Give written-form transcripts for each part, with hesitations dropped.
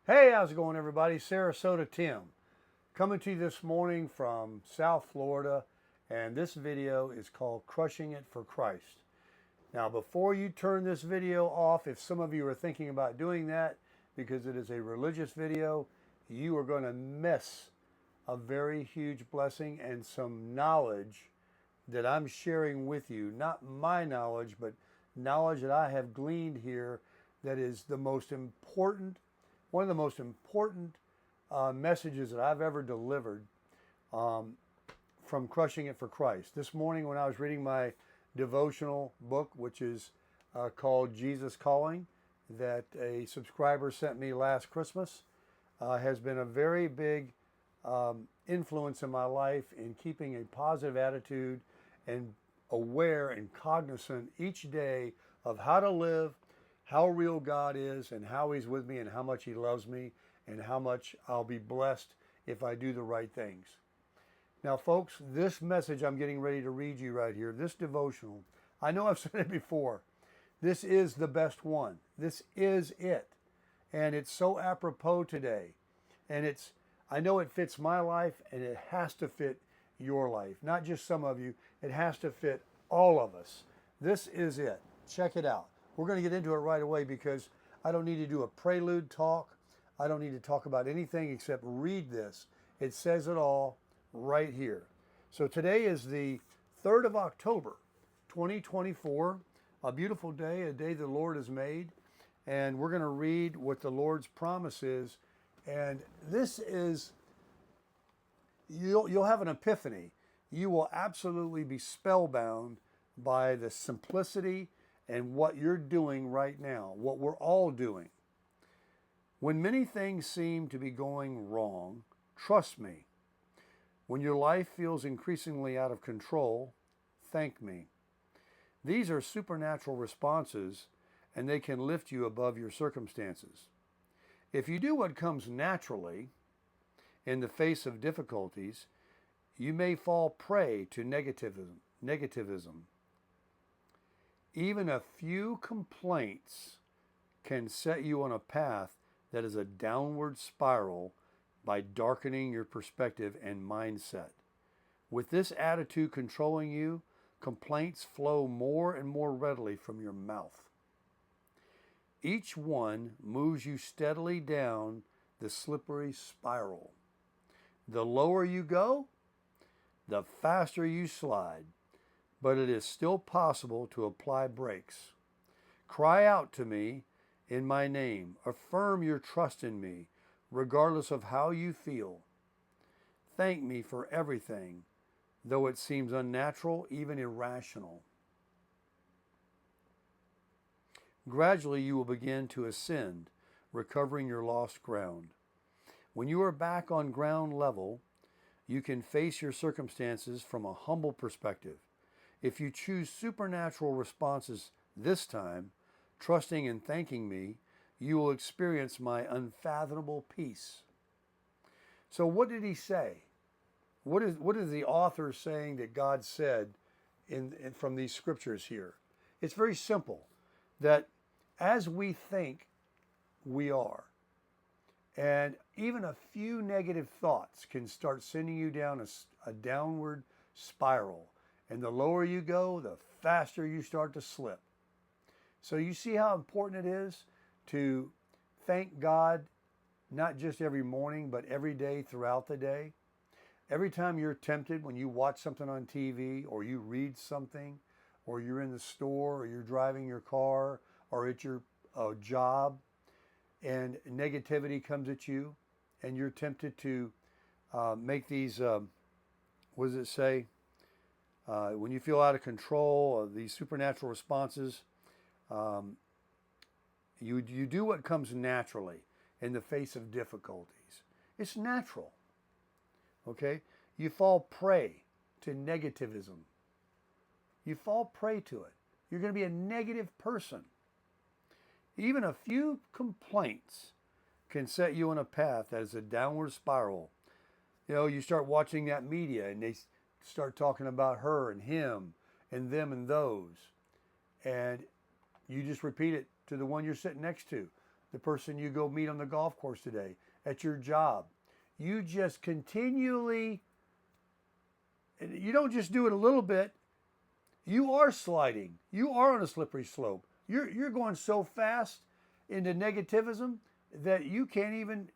Hey, how's it going, everybody? Sarasota Tim coming to you this morning from South Florida, and this video is called Crushing It for Christ. Now, before you turn this video off, if some of you are thinking about doing that because it is a religious video, you are going to miss a very huge blessing and some knowledge that I'm sharing with you. Not my knowledge, but knowledge that I have gleaned here that is the most important, one of the most important messages that I've ever delivered from Crushing It for Christ. This morning, when I was reading my devotional book, which is called Jesus Calling, that a subscriber sent me last Christmas, has been a very big influence in my life in keeping a positive attitude and aware and cognizant each day of how to live, how real God is, and how He's with me, and how much He loves me, and how much I'll be blessed if I do the right things. Now, folks, this message I'm getting ready to read you right here, this devotional, I know I've said it before. This is the best one. This is it. And it's so apropos today. And I know it fits my life, and it has to fit your life. Not just some of you, it has to fit all of us. This is it. Check it out. We're going to get into it right away because I don't need to do a prelude talk. I don't need to talk about anything except read this. It says it all right here. So today is the 3rd of October, 2024, a beautiful day, a day the Lord has made. And we're going to read what the Lord's promise is. And this is, you'll have an epiphany. You will absolutely be spellbound by the simplicity and what you're doing right now, what we're all doing. When many things seem to be going wrong, trust me. When your life feels increasingly out of control, thank me. These are supernatural responses, and they can lift you above your circumstances. If you do what comes naturally in the face of difficulties, you may fall prey to negativism. Even a few complaints can set you on a path that is a downward spiral by darkening your perspective and mindset. With this attitude controlling you, complaints flow more and more readily from your mouth. Each one moves you steadily down the slippery spiral. The lower you go, the faster you slide. But it is still possible to apply brakes. Cry out to me in my name. Affirm your trust in me, regardless of how you feel. Thank me for everything, though it seems unnatural, even irrational. Gradually, you will begin to ascend, recovering your lost ground. When you are back on ground level, you can face your circumstances from a humble perspective. If you choose supernatural responses this time, trusting and thanking me, you will experience my unfathomable peace. So what did he say? What is the author saying that God said from these scriptures here? It's very simple, that as we think, we are. And even a few negative thoughts can start sending you down a downward spiral. And the lower you go, the faster you start to slip. So you see how important it is to thank God, not just every morning, but every day throughout the day. Every time you're tempted, when you watch something on TV or you read something, or you're in the store, or you're driving your car, or at your job, and negativity comes at you, and you're tempted to make these, what does it say? When you feel out of control, these supernatural responses, you do what comes naturally in the face of difficulties. It's natural. Okay? You fall prey to negativism. You fall prey to it. You're going to be a negative person. Even a few complaints can set you on a path that is a downward spiral. You know, you start watching that media and they start talking about her and him and them and those. And you just repeat it to the one you're sitting next to. the person you go meet on the golf course today, at your job. You just continually, you don't just do it a little bit. You are sliding. You are on a slippery slope. You're going so fast into negativism that you can't even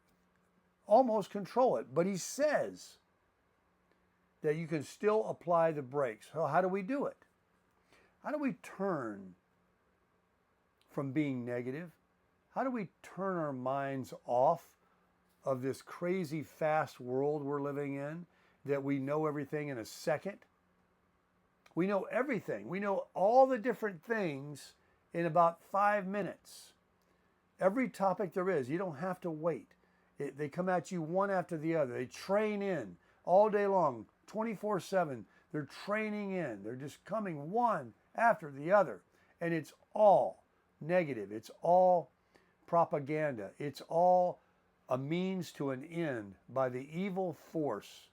almost control it. But he says that you can still apply the brakes. So how do we do it? How do we turn from being negative? How do we turn our minds off of this crazy fast world we're living in, that we know everything in a second? We know everything. We know all the different things in about 5 minutes. Every topic there is. You don't have to wait. They come at you one after the other. They train in all day long, 24/7. They're training in. They're just coming one after the other. And it's all negative. It's all propaganda. It's all a means to an end by the evil force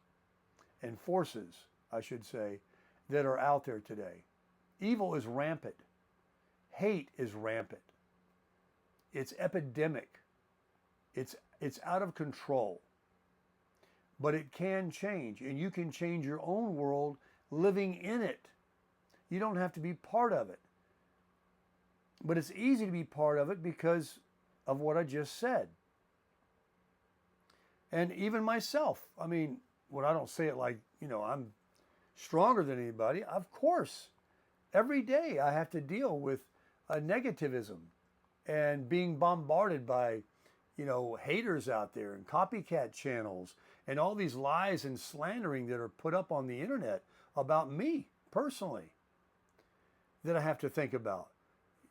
and forces, I should say, that are out there today. Evil is rampant. Hate is rampant. It's epidemic. It's out of control. But it can change, and you can change your own world living in it. You don't have to be part of it. But it's easy to be part of it because of what I just said. And even myself, I mean, when I don't say it like, I'm stronger than anybody, of course, every day I have to deal with negativism and being bombarded by, haters out there and copycat channels and all these lies and slandering that are put up on the internet about me personally that I have to think about.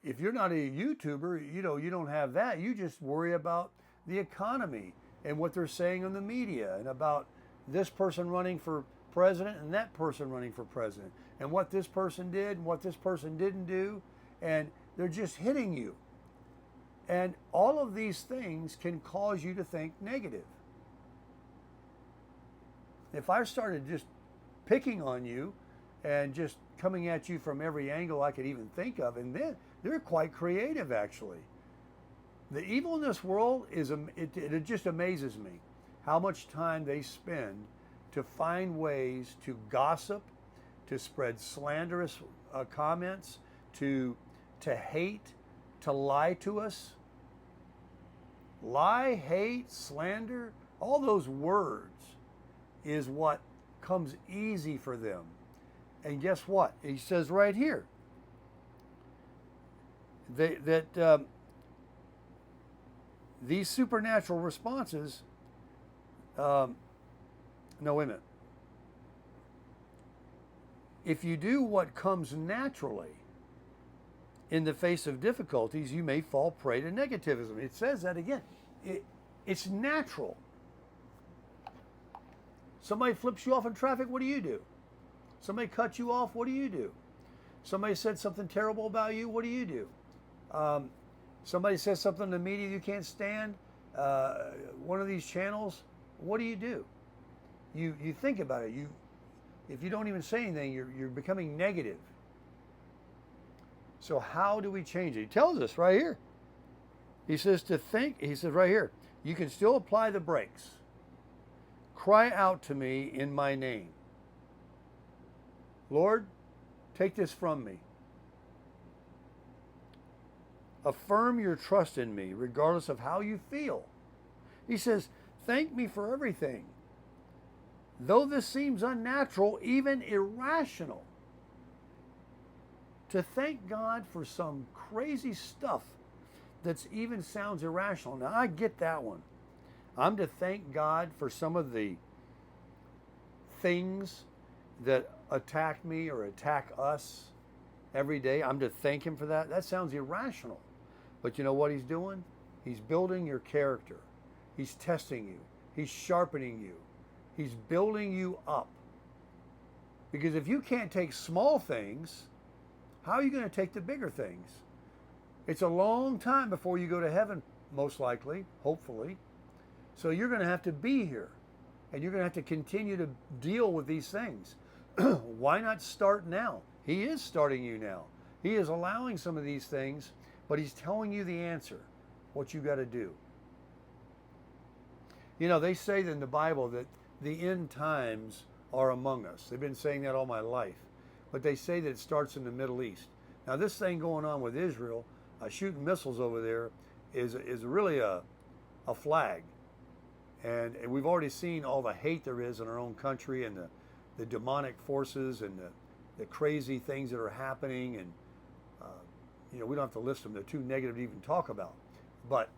If you're not a YouTuber, you don't have that. You just worry about the economy and what they're saying on the media and about this person running for president and that person running for president and what this person did and what this person didn't do. And they're just hitting you. And all of these things can cause you to think negative. If I started just picking on you and just coming at you from every angle I could even think of, and then they're quite creative, actually. The evil in this world it just amazes me how much time they spend to find ways to gossip, to spread slanderous comments, to hate, to lie to us. Lie, hate, slander, all those words is what comes easy for them. And guess what? He says right here that these supernatural responses, no, wait a minute. If you do what comes naturally in the face of difficulties, you may fall prey to negativism. It says that again. It's natural. Somebody flips you off in traffic, what do you do? Somebody cuts you off, what do you do? Somebody said something terrible about you, what do you do? Somebody says something in the media you can't stand, one of these channels, what do? You think about it. If you don't even say anything, you're becoming negative. So how do we change it? He tells us right here. He says right here, you can still apply the brakes. Cry out to me in my name. Lord, take this from me. Affirm your trust in me, regardless of how you feel. He says, thank me for everything. Though this seems unnatural, even irrational, to thank God for some crazy stuff that even sounds irrational. Now, I get that one. I'm to thank God for some of the things that attack me or attack us every day. I'm to thank Him for that. That sounds irrational. But you know what He's doing? He's building your character. He's testing you. He's sharpening you. He's building you up. Because if you can't take small things, how are you going to take the bigger things? It's a long time before you go to heaven, most likely, hopefully. So you're going to have to be here. And you're going to have to continue to deal with these things. Why not start now? He is starting you now. He is allowing some of these things, but He's telling you the answer. what you got to do. You know, they say in the Bible that the end times are among us. They've been saying that all my life. But they say that it starts in the Middle East. Now, this thing going on with Israel, shooting missiles over there, is really a flag. And we've already seen all the hate there is in our own country, and the demonic forces, and the crazy things that are happening. And, you know, we don't have to list them. They're too negative to even talk about. But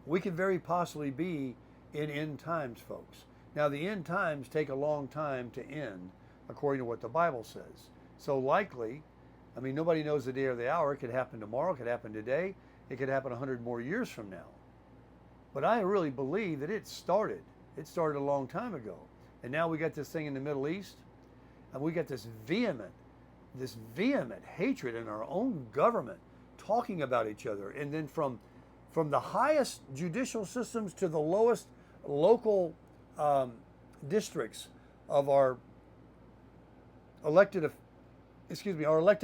we could very possibly be in end times, folks. Now, the end times take a long time to end, according to what the Bible says. So likely, I mean, nobody knows the day or the hour. It could happen tomorrow. It could happen today. It could happen 100 more years from now. But I really believe that it started. It started a long time ago. And now we got this thing in the Middle East, and we got this vehement hatred in our own government, talking about each other. And then from the highest judicial systems to the lowest local districts of our elected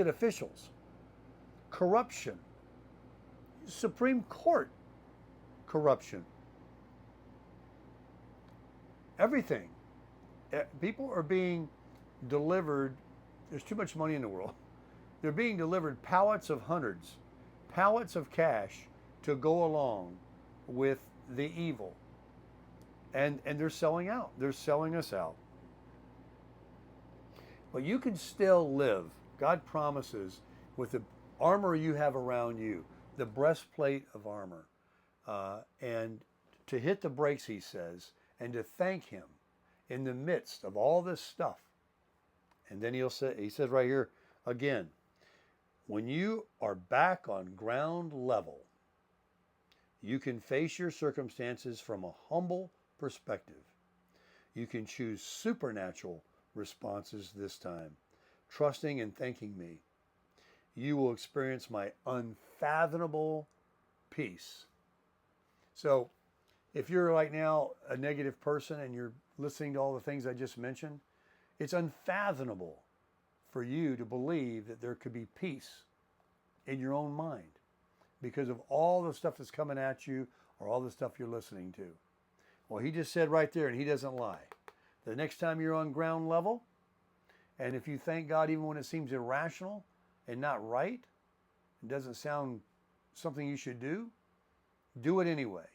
officials, corruption, Supreme Court corruption, everything. People are being delivered. There's too much money in the world. They're being delivered pallets of hundreds, pallets of cash to go along with the evil. And they're selling out. They're selling us out. But you can still live. God promises with the armor you have around you, the breastplate of armor, and to hit the brakes, he says, and to thank him in the midst of all this stuff. And then he says right here again, when you are back on ground level, you can face your circumstances from a humble perspective. You can choose supernatural responses this time, trusting and thanking me. You will experience my unfathomable peace. So if you're right now a negative person and you're listening to all the things I just mentioned, it's unfathomable for you to believe that there could be peace in your own mind because of all the stuff that's coming at you or all the stuff you're listening to. Well, he just said right there, and he doesn't lie. The next time you're on ground level, and if you thank God even when it seems irrational and not right, it doesn't sound something you should do it anyway.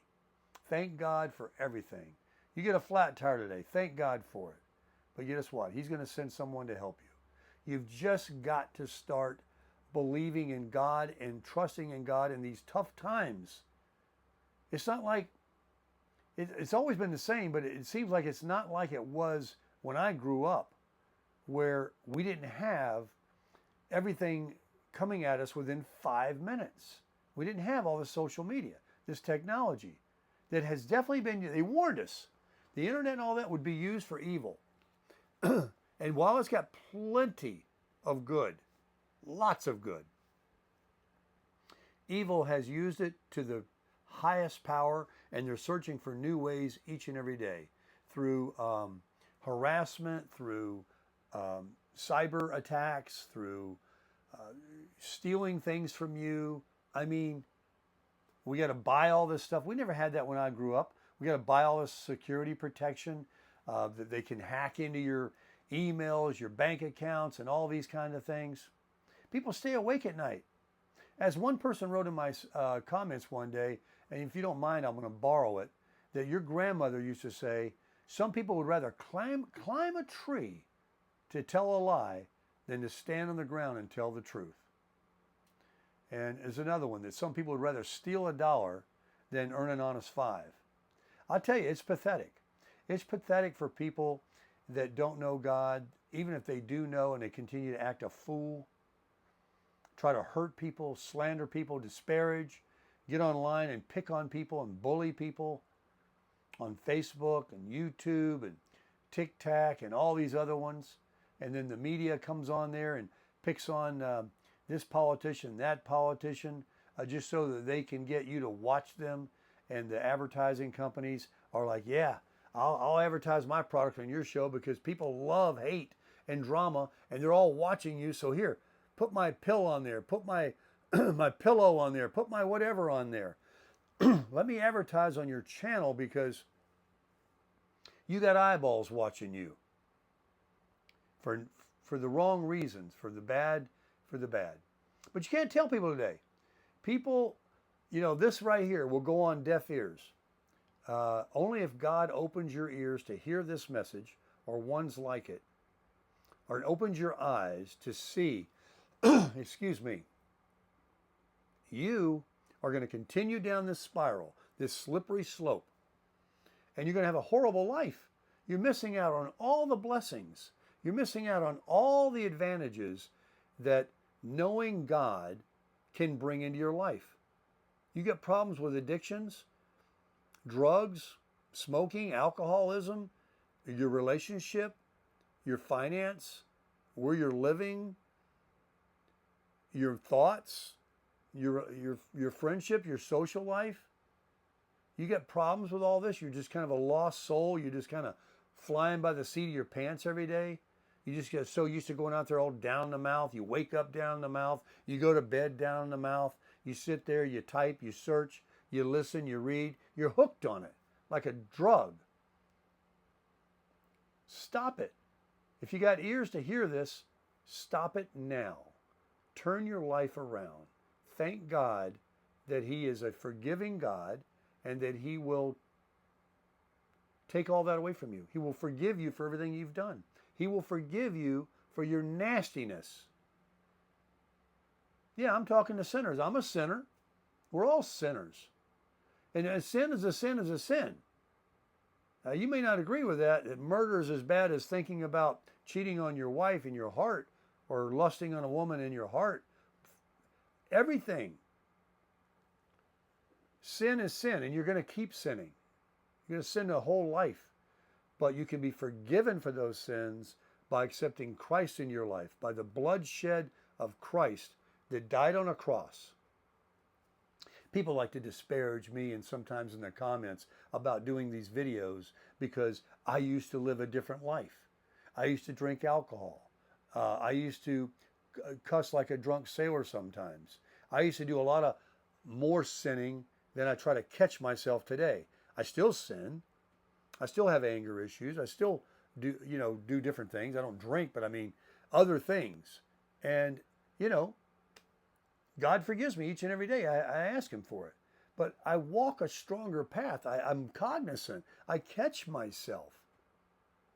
Thank God for everything. You get a flat tire today, thank God for it. But guess what? He's going to send someone to help you. You've just got to start believing in God and trusting in God in these tough times. It's not like, it's always been the same, but it seems like it's not like it was when I grew up, where we didn't have everything coming at us within 5 minutes. We didn't have all this social media, this technology that has definitely been, they warned us, the internet and all that would be used for evil. And while it's got plenty of good, lots of good, evil has used it to the highest power, and they're searching for new ways each and every day through harassment, through cyber attacks, through stealing things from you. I mean, we got to buy all this stuff. We never had that when I grew up. We got to buy all this security protection that they can hack into your emails, your bank accounts, and all these kind of things. People stay awake at night. As one person wrote in my comments one day, and if you don't mind, I'm going to borrow it, that your grandmother used to say, some people would rather climb a tree to tell a lie than to stand on the ground and tell the truth. And there's another one that some people would rather steal $1 than earn an honest $5. I'll tell you, it's pathetic. It's pathetic for people that don't know God, even if they do know and they continue to act a fool, try to hurt people, slander people, disparage, get online and pick on people and bully people on Facebook and YouTube and TikTok and all these other ones. And then the media comes on there and picks on this politician, that politician, just so that they can get you to watch them. And the advertising companies are like, yeah, I'll advertise my product on your show because people love hate and drama and they're all watching you. So here, put my pill on there, put my my pillow on there, put my whatever on there. let me advertise on your channel because you got eyeballs watching you for the wrong reasons, for the bad. But you can't tell people today. People, this right here will go on deaf ears. Only if God opens your ears to hear this message or ones like it, or it opens your eyes to see, excuse me, you are going to continue down this spiral, this slippery slope, and you're going to have a horrible life. You're missing out on all the blessings. You're missing out on all the advantages that knowing God can bring into your life. You get problems with addictions, drugs, smoking, alcoholism, your relationship, your finance, where you're living, your thoughts, your friendship, your social life. You get problems with all this. You're just kind of a lost soul. You're just kind of flying by the seat of your pants every day. You just get so used to going out there all down the mouth. You wake up down the mouth. You go to bed down the mouth. You sit there, you type, you search, you listen, you read. You're hooked on it like a drug. Stop it. If you got ears to hear this, stop it now. Turn your life around. Thank God that He is a forgiving God and that He will take all that away from you. He will forgive you for everything you've done. He will forgive you for your nastiness. Yeah, I'm talking to sinners. I'm a sinner. We're all sinners. And a sin is a sin is a sin. You may not agree with that murder is as bad as thinking about cheating on your wife in your heart or lusting on a woman in your heart. Everything. Sin is sin, and you're going to keep sinning. You're going to sin a whole life. But you can be forgiven for those sins by accepting Christ in your life, by the bloodshed of Christ that died on a cross. People like to disparage me and sometimes in the comments about doing these videos because I used to live a different life. I used to drink alcohol. I used to cuss like a drunk sailor sometimes. I used to do a lot of more sinning than I try to catch myself today. I still sin. I still have anger issues. I still do different things. I don't drink, but I mean other things. And, God forgives me each and every day. I ask Him for it. But I walk a stronger path. I'm cognizant. I catch myself.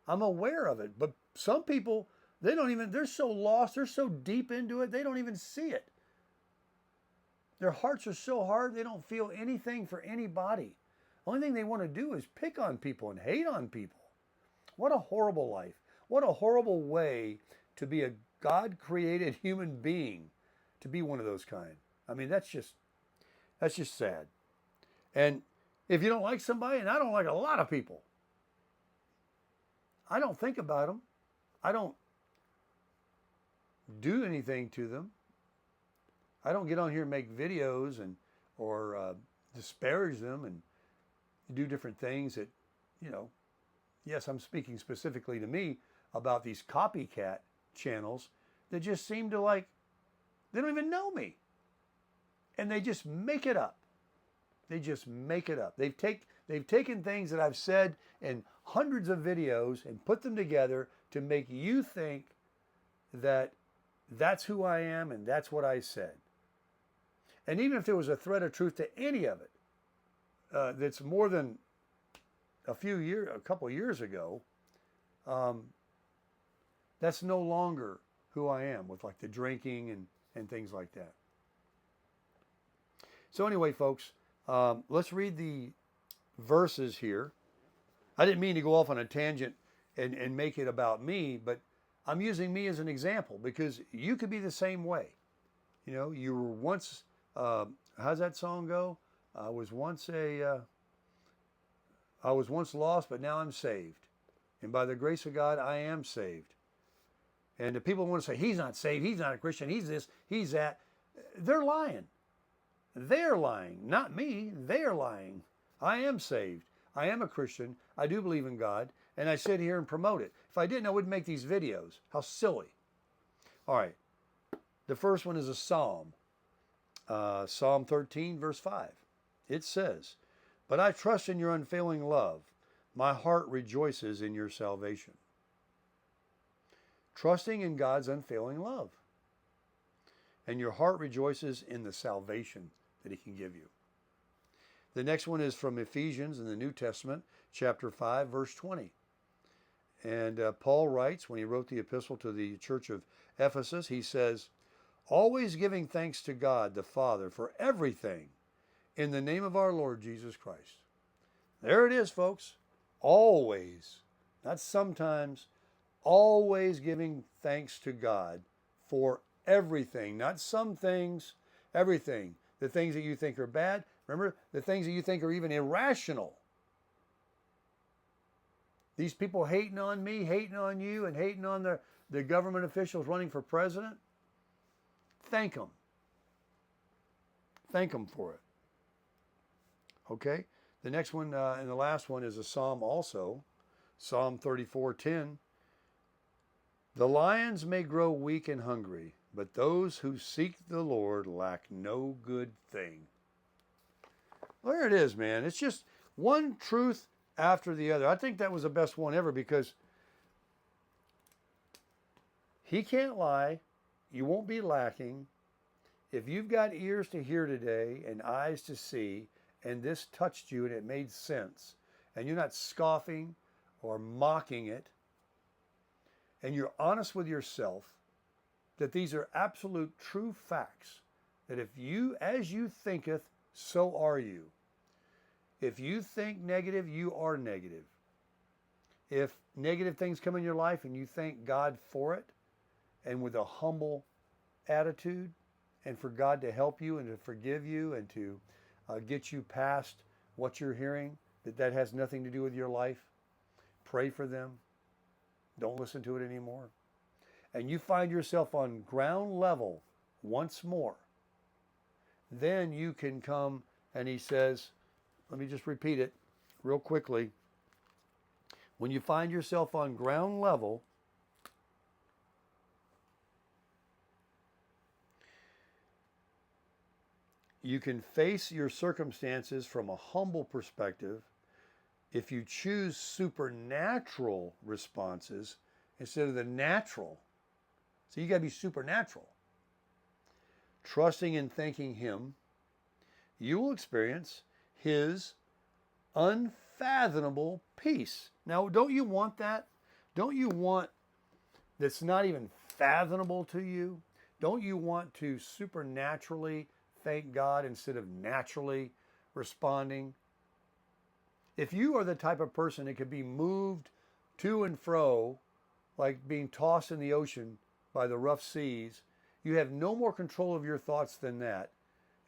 I'm aware of it. But some people, they're so lost. They're so deep into it. They don't even see it. Their hearts are so hard. They don't feel anything for anybody. Only thing they want to do is pick on people and hate on people. What a horrible life. What a horrible way to be a God-created human being, to be one of those kind. I mean, that's just sad. And if you don't like somebody, and I don't like a lot of people, I don't think about them. I don't do anything to them. I don't get on here and make videos or disparage them and do different things that, yes, I'm speaking specifically to me about these copycat channels that just seem to they don't even know me. And they just make it up. They just make it up. They've taken things that I've said in hundreds of videos and put them together to make you think that that's who I am and that's what I said. And even if there was a thread of truth to any of it, that's more than a couple years ago, that's no longer who I am with the drinking and things like that. So anyway, folks, let's read the verses here. I didn't mean to go off on a tangent and make it about me, but I'm using me as an example because you could be the same way. You were once, how's that song go? I was once lost, but now I'm saved. And by the grace of God, I am saved. And the people want to say, he's not saved, he's not a Christian, he's this, he's that. They're lying. They're lying, not me. They're lying. I am saved. I am a Christian. I do believe in God. And I sit here and promote it. If I didn't, I wouldn't make these videos. How silly. All right. The first one is a psalm. Psalm 13, verse 5. It says, "But I trust in your unfailing love. My heart rejoices in your salvation." Trusting in God's unfailing love. And your heart rejoices in the salvation that he can give you. The next one is from Ephesians in the New Testament, chapter 5, verse 20. And Paul writes, when he wrote the epistle to the church of Ephesus, he says, "Always giving thanks to God the Father for everything in the name of our Lord Jesus Christ." There it is, folks. Always, not sometimes, always giving thanks to God for everything, not some things, everything. The things that you think are bad, remember, the things that you think are even irrational. These people hating on me, hating on you, and hating on the government officials running for president, thank them. Thank them for it. Okay? The next one and the last one is a psalm also, Psalm 34:10. "The lions may grow weak and hungry, but those who seek the Lord lack no good thing." There it is, man. It's just one truth after the other. I think that was the best one ever because he can't lie. You won't be lacking. If you've got ears to hear today and eyes to see, and this touched you and it made sense, and you're not scoffing or mocking it, and you're honest with yourself, that these are absolute true facts, that if you, as you thinketh, so are you. If you think negative, you are negative. If negative things come in your life and you thank God for it, and with a humble attitude, and for God to help you and to forgive you and to get you past what you're hearing, that has nothing to do with your life, pray for them. Don't listen to it anymore. And you find yourself on ground level once more, then you can come, and he says, let me just repeat it real quickly. When you find yourself on ground level, you can face your circumstances from a humble perspective if you choose supernatural responses instead of the natural. So you got to be supernatural. Trusting and thanking him, you will experience his unfathomable peace. Now, don't you want that? Don't you want that's not even fathomable to you? Don't you want to supernaturally thank God instead of naturally responding? If you are the type of person that could be moved to and fro like being tossed in the ocean by the rough seas, you have no more control of your thoughts than that.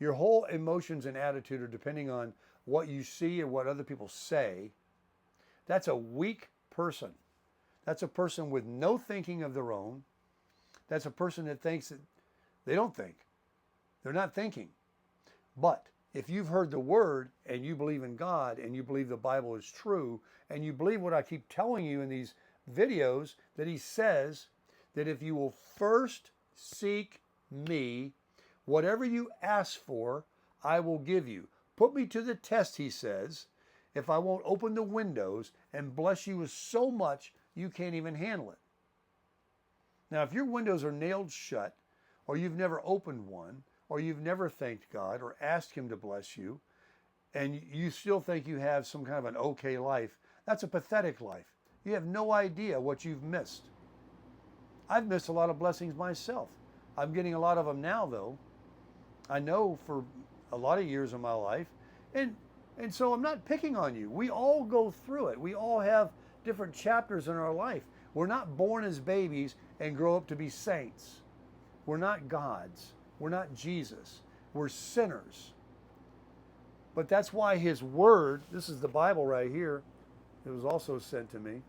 Your whole emotions and attitude are depending on what you see and what other people say. That's a weak person. That's a person with no thinking of their own. That's a person that thinks that they don't think. They're not thinking. But if you've heard the word and you believe in God and you believe the Bible is true and you believe what I keep telling you in these videos, that he says that if you will first seek me, whatever you ask for, I will give you. Put me to the test, he says, if I won't open the windows and bless you with so much you can't even handle it. Now, if your windows are nailed shut, or you've never opened one, or you've never thanked God or asked him to bless you, and you still think you have some kind of an okay life, that's a pathetic life. You have no idea what you've missed. I've missed a lot of blessings myself. I'm getting a lot of them now, though. I know for a lot of years of my life, and so I'm not picking on you. We all go through it. We all have different chapters in our life. We're not born as babies and grow up to be saints. We're not gods. We're not Jesus. We're sinners. But that's why his word, this is the Bible right here, it was also sent to me.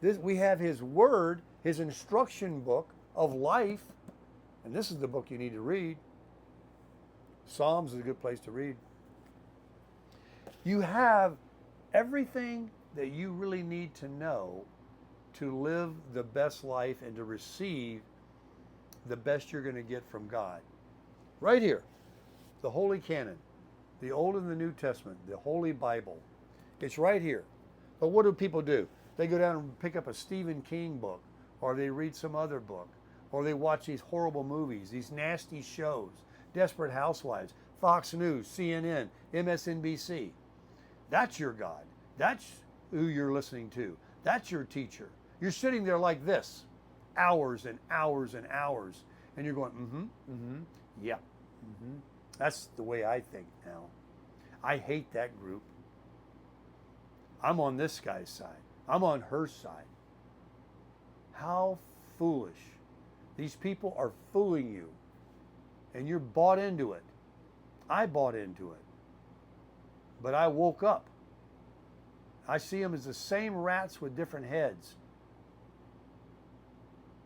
We have his word, his instruction book of life, and this is the book you need to read. Psalms is a good place to read. You have everything that you really need to know to live the best life and to receive the best you're going to get from God. Right here, the Holy Canon, the Old and the New Testament, the Holy Bible. It's right here. But what do people do? They go down and pick up a Stephen King book, or they read some other book, or they watch these horrible movies, these nasty shows, Desperate Housewives, Fox News, CNN, MSNBC. That's your God. That's who you're listening to. That's your teacher. You're sitting there like this, hours and hours and hours, and you're going, yeah, That's the way I think now. I hate that group. I'm on this guy's side. I'm on her side. How foolish. These people are fooling you, and you're bought into it. I bought into it. But I woke up. I see them as the same rats with different heads.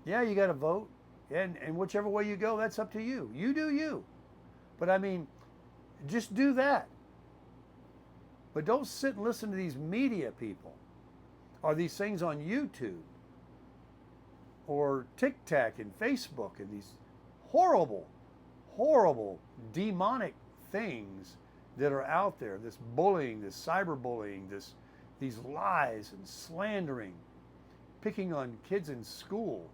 Yeah, you got to vote. And whichever way you go, that's up to you. You do you. But I mean, just do that. But don't sit and listen to these media people or these things on YouTube or TikTok and Facebook and these horrible, horrible, demonic things that are out there. This bullying, this cyberbullying, these lies and slandering, picking on kids in school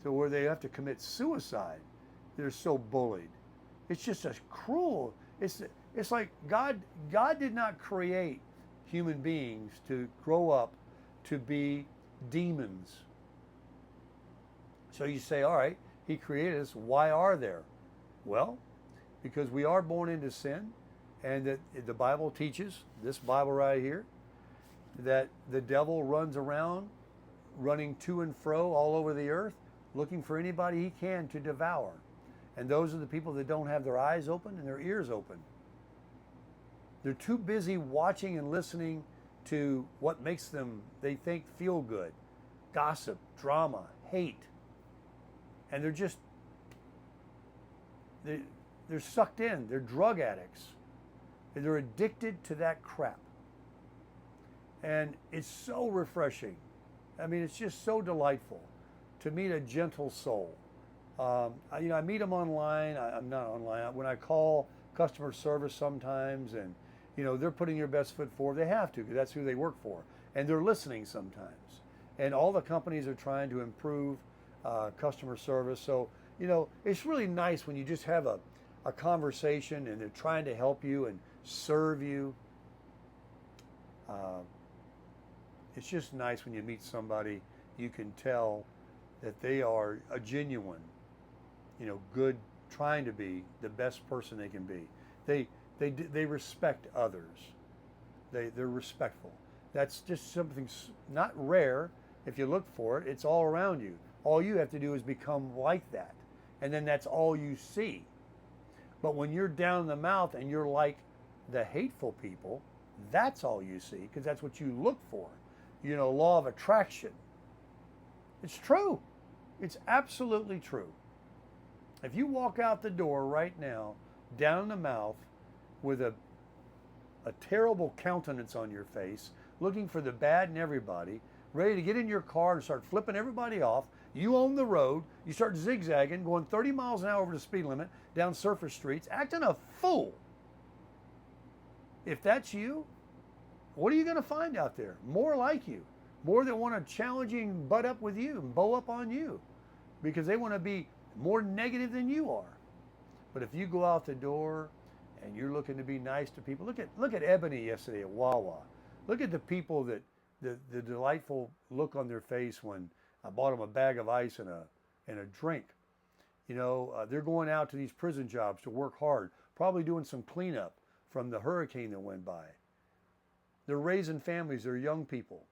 to where they have to commit suicide. They're so bullied. It's just a cruel. It's like God did not create human beings to grow up to be demons. So you say, all right, he created us. Why are there? Well, because we are born into sin, and that the Bible teaches, this Bible right here, that the devil runs around, running to and fro all over the earth, looking for anybody he can to devour. And those are the people that don't have their eyes open and their ears open. They're too busy watching and listening to what makes them, they think, feel good. Gossip, drama, hate. And they're sucked in. They're drug addicts. And they're addicted to that crap. And it's so refreshing. I mean, it's just so delightful to meet a gentle soul. I meet them online. I'm not online. When I call customer service sometimes, and they're putting their best foot forward. They have to, because that's who they work for, and they're listening sometimes. And all the companies are trying to improve customer service. So it's really nice when you just have a conversation and they're trying to help you and serve you. It's just nice when you meet somebody you can tell that they are a genuine, good, trying to be the best person they can be. They respect others. They're respectful. That's just something not rare. If you look for it, it's all around you. All you have to do is become like that, and then that's all you see. But when you're down in the mouth and you're like the hateful people, that's all you see, because that's what you look for. Law of attraction. It's true. It's absolutely true. If you walk out the door right now, down in the mouth, with a terrible countenance on your face, looking for the bad in everybody, ready to get in your car and start flipping everybody off, you own the road, you start zigzagging, going 30 miles an hour over the speed limit, down surface streets, acting a fool. If that's you, what are you going to find out there? More like you. More that want to challenge you and butt up with you and bow up on you, because they want to be more negative than you are. But if you go out the door and you're looking to be nice to people, look at Ebony yesterday at Wawa. Look at the people that the delightful look on their face when I bought them a bag of ice and a drink. They're going out to these prison jobs to work hard, probably doing some cleanup from the hurricane that went by. They're raising families. They're young people.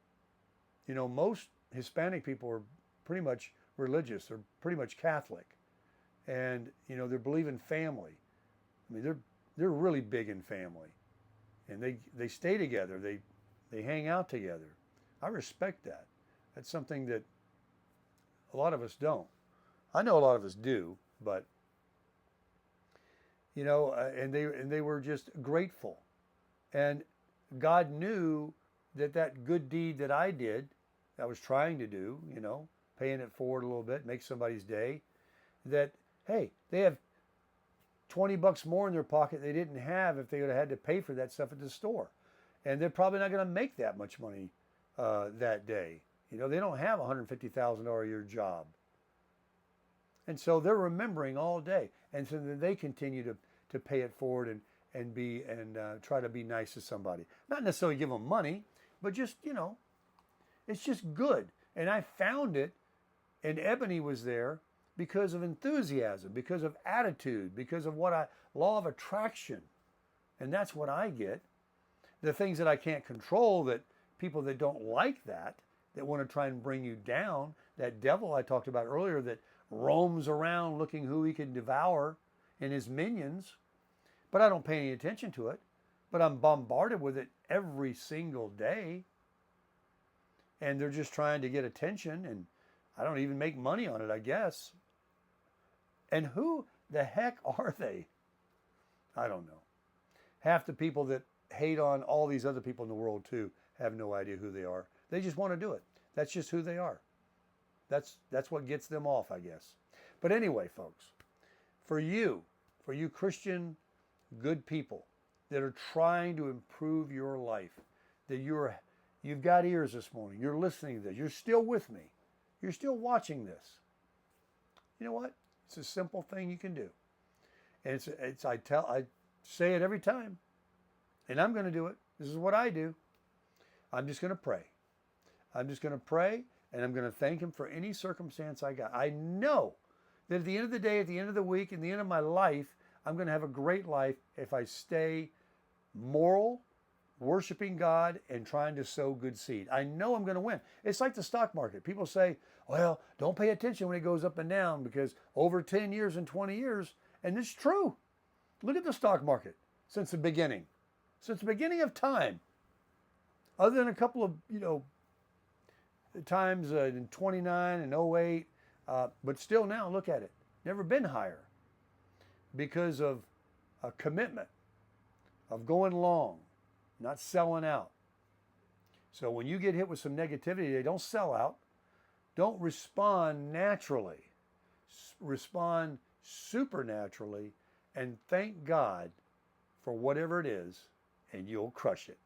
Most Hispanic people are pretty much religious. They're pretty much Catholic, and they believe in family. I mean, they're really big in family, and they stay together. They hang out together. I respect that. That's something that a lot of us don't. I know a lot of us do, but and they were just grateful, and God knew that good deed that I did, I was trying to do, paying it forward a little bit, make somebody's day, that, hey, they have 20 bucks more in their pocket they didn't have if they would have had to pay for that stuff at the store. And they're probably not going to make that much money that day. You know, they don't have a $150,000 a year job. And so they're remembering all day. And so then they continue to pay it forward and try to be nice to somebody. Not necessarily give them money, but just, you know, it's just good. And I found it, and Ebony was there because of enthusiasm, because of attitude, because of law of attraction. And that's what I get. The things that I can't control, that people that don't like that want to try and bring you down, that devil I talked about earlier that roams around looking who he can devour and his minions. But I don't pay any attention to it. But I'm bombarded with it every single day. And they're just trying to get attention, and I don't even make money on it, I guess. And who the heck are they? I don't know. Half the people that hate on all these other people in the world too have no idea who they are. They just want to do it. That's just who they are. That's what gets them off, I guess. But anyway, folks, for you Christian good people that are trying to improve your life, that you've got ears this morning, you're listening to this, you're still with me, you're still watching this. You know what? It's a simple thing you can do. And I say it every time. And I'm going to do it. This is what I do. I'm just going to pray. I'm just going to pray, and I'm going to thank him for any circumstance I got. I know that at the end of the day, at the end of the week, at the end of my life, I'm going to have a great life if I stay moral, worshiping God, and trying to sow good seed. I know I'm going to win. It's like the stock market. People say, well, don't pay attention when it goes up and down, because over 10 years and 20 years, and it's true. Look at the stock market since the beginning. Since the beginning of time. Other than a couple of, times in 29 and 08, but still now, look at it. Never been higher because of a commitment of going long, not selling out. So when you get hit with some negativity, don't sell out. Don't respond naturally. Respond supernaturally and thank God for whatever it is, and you'll crush it.